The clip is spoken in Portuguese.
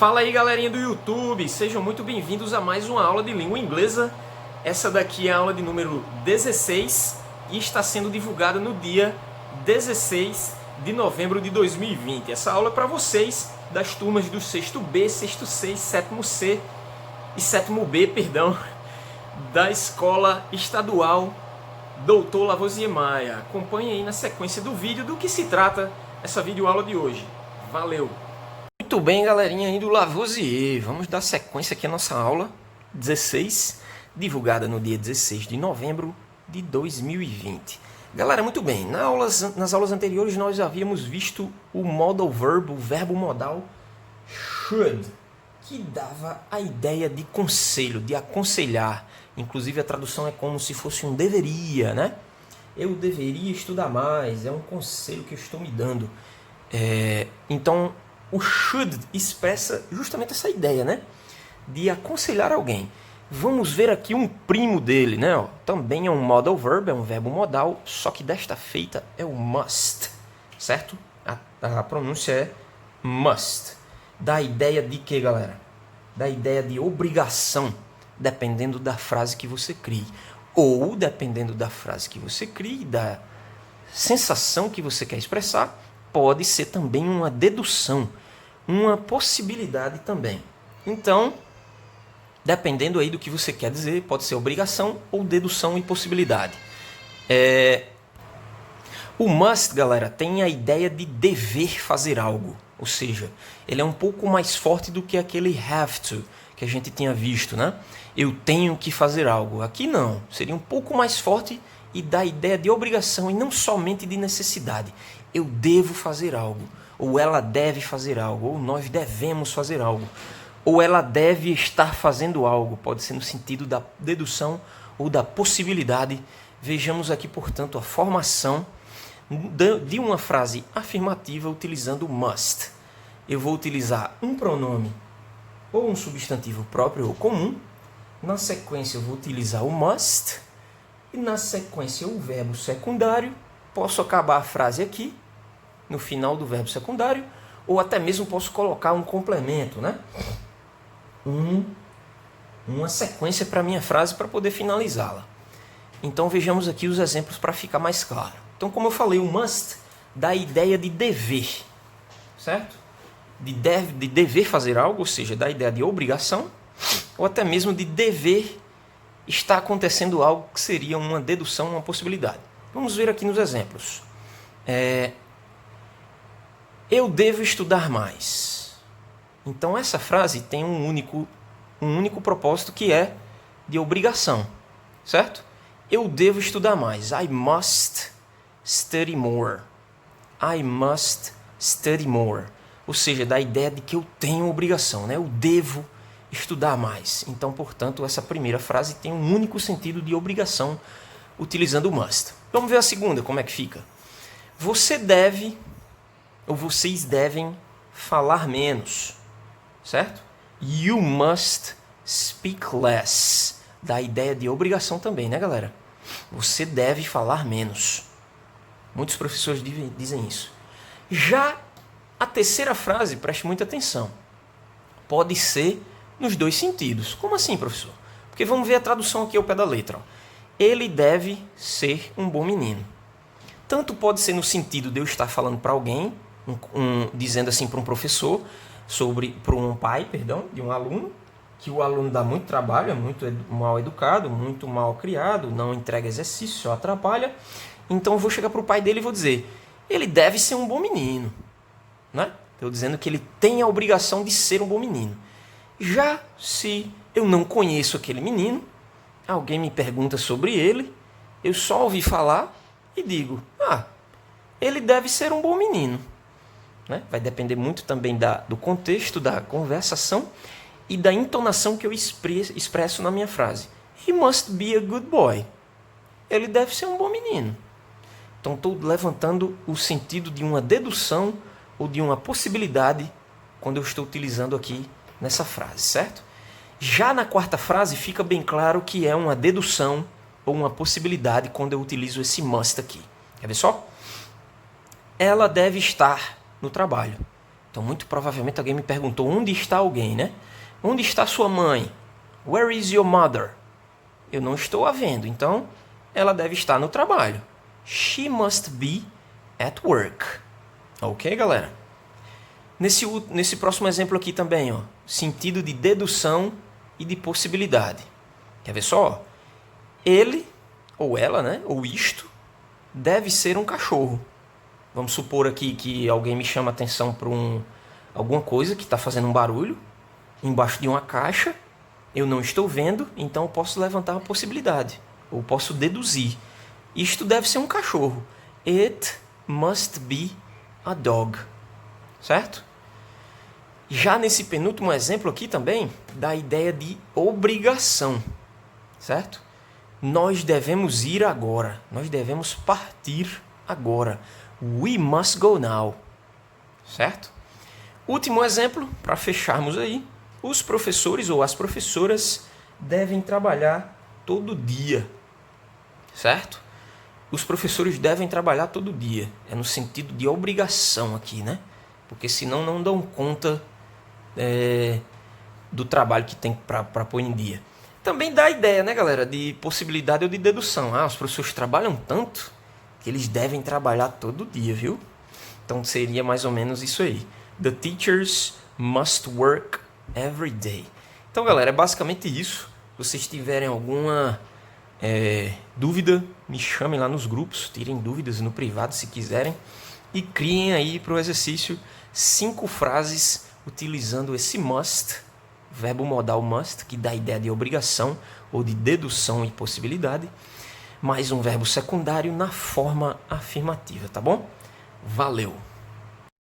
Fala aí, galerinha do YouTube, sejam muito bem-vindos a mais uma aula de língua inglesa. Essa daqui é a aula de número 16 e está sendo divulgada no dia 16 de novembro de 2020. Essa aula é para vocês das turmas do 6º B, 6º C, 7º C e 7º B, da Escola Estadual Dr. Lavoisier Maia. Acompanhe aí na sequência do vídeo do que se trata essa videoaula de hoje. Valeu! Muito bem, galerinha aí do Lavoisier, vamos dar sequência aqui à nossa aula 16, divulgada no dia 16 de novembro de 2020. Galera, muito bem, nas aulas anteriores nós havíamos visto o modal verb, o verbo modal should, que dava a ideia de conselho, de aconselhar. Inclusive a tradução é como se fosse um deveria, né? Eu deveria estudar mais, é um conselho que eu estou me dando. Então, o should expressa justamente essa ideia, né? De aconselhar alguém. Vamos ver aqui um primo dele, né? Também é um modal verb, é um verbo modal, só que desta feita é o must, certo? A pronúncia é must. Dá a ideia de quê, galera? Dá a ideia de obrigação, dependendo da frase que você crie. Ou, dependendo da frase que você crie, da sensação que você quer expressar, pode ser também uma dedução, uma possibilidade também. Então, dependendo aí do que você quer dizer, pode ser obrigação ou dedução e possibilidade. O must, galera, tem a ideia de dever fazer algo. Ou seja, ele é um pouco mais forte do que aquele have to que a gente tinha visto, né? Eu tenho que fazer algo. Aqui não, seria um pouco mais forte e dá a ideia de obrigação e não somente de necessidade. Eu devo fazer algo, ou ela deve fazer algo, ou nós devemos fazer algo, ou ela deve estar fazendo algo. Pode ser no sentido da dedução ou da possibilidade. Vejamos aqui, portanto, a formação de uma frase afirmativa utilizando must. Eu vou utilizar um pronome ou um substantivo próprio ou comum. Na sequência eu vou utilizar o must. E na sequência o verbo secundário. Posso acabar a frase aqui, no final do verbo secundário, ou até mesmo posso colocar um complemento, né? Uma sequência para a minha frase para poder finalizá-la. Então vejamos aqui os exemplos para ficar mais claro. Então, como eu falei, o must dá a ideia de dever, certo? De dever fazer algo, ou seja, dá a ideia de obrigação, ou até mesmo de dever estar acontecendo algo que seria uma dedução, uma possibilidade. Vamos ver aqui nos exemplos. Eu devo estudar mais. Então essa frase tem um único propósito, que é de obrigação, certo? Eu devo estudar mais. I must study more. I must study more. Ou seja, dá a ideia de que eu tenho obrigação, né? Eu devo estudar mais. Então, portanto, essa primeira frase tem um único sentido de obrigação, utilizando o must. Vamos ver a segunda, como é que fica. Você deve, ou vocês devem falar menos, certo? You must speak less. Dá a ideia de obrigação também, né, galera? Você deve falar menos. Muitos professores dizem isso. Já a terceira frase, preste muita atenção, pode ser nos dois sentidos. Como assim, professor? Porque vamos ver a tradução aqui ao pé da letra. Ele deve ser um bom menino. Tanto pode ser no sentido de eu estar falando para alguém, dizendo assim para um professor, para um pai, de um aluno, que o aluno dá muito trabalho, é muito mal educado, muito mal criado, não entrega exercício, só atrapalha. Então eu vou chegar para o pai dele e vou dizer, ele deve ser um bom menino, né? Estou dizendo que ele tem a obrigação de ser um bom menino. Já se eu não conheço aquele menino, alguém me pergunta sobre ele, eu só ouvi falar e digo, ele deve ser um bom menino, né? Vai depender muito também do contexto da conversação e da entonação que eu expresso na minha frase. He must be a good boy. Ele deve ser um bom menino. Então estou levantando o sentido de uma dedução ou de uma possibilidade quando eu estou utilizando aqui nessa frase, certo? Já na quarta frase fica bem claro que é uma dedução ou uma possibilidade quando eu utilizo esse must aqui. Quer ver só? Ela deve estar no trabalho. Então, muito provavelmente alguém me perguntou, onde está alguém, né? Onde está sua mãe? Where is your mother? Eu não estou a vendo, então ela deve estar no trabalho. She must be at work. Ok, galera? Nesse próximo exemplo aqui também, ó, sentido de dedução e de possibilidade. Quer ver só? Ele, ou ela, né? Ou isto, deve ser um cachorro. Vamos supor aqui que alguém me chama a atenção para alguma coisa que está fazendo um barulho embaixo de uma caixa. Eu não estou vendo, então eu posso levantar uma possibilidade. Ou posso deduzir. Isto deve ser um cachorro. It must be a dog. Certo? Já nesse penúltimo exemplo aqui também, dá a ideia de obrigação. Certo? Nós devemos ir agora. Nós devemos partir agora. We must go now. Certo? Último exemplo, para fecharmos aí. Os professores ou as professoras devem trabalhar todo dia. Certo? Os professores devem trabalhar todo dia. É no sentido de obrigação aqui, né? Porque senão não dão conta do trabalho que tem para pôr em dia. Também dá a ideia, né, galera, de possibilidade ou de dedução. Os professores trabalham tanto que eles devem trabalhar todo dia, viu? Então seria mais ou menos isso aí. The teachers must work every day. Então, galera, é basicamente isso. Se vocês tiverem alguma dúvida, me chamem lá nos grupos, tirem dúvidas no privado se quiserem e criem aí para o exercício 5 frases utilizando esse must, verbo modal must, que dá a ideia de obrigação ou de dedução e possibilidade, mais um verbo secundário na forma afirmativa, tá bom? Valeu!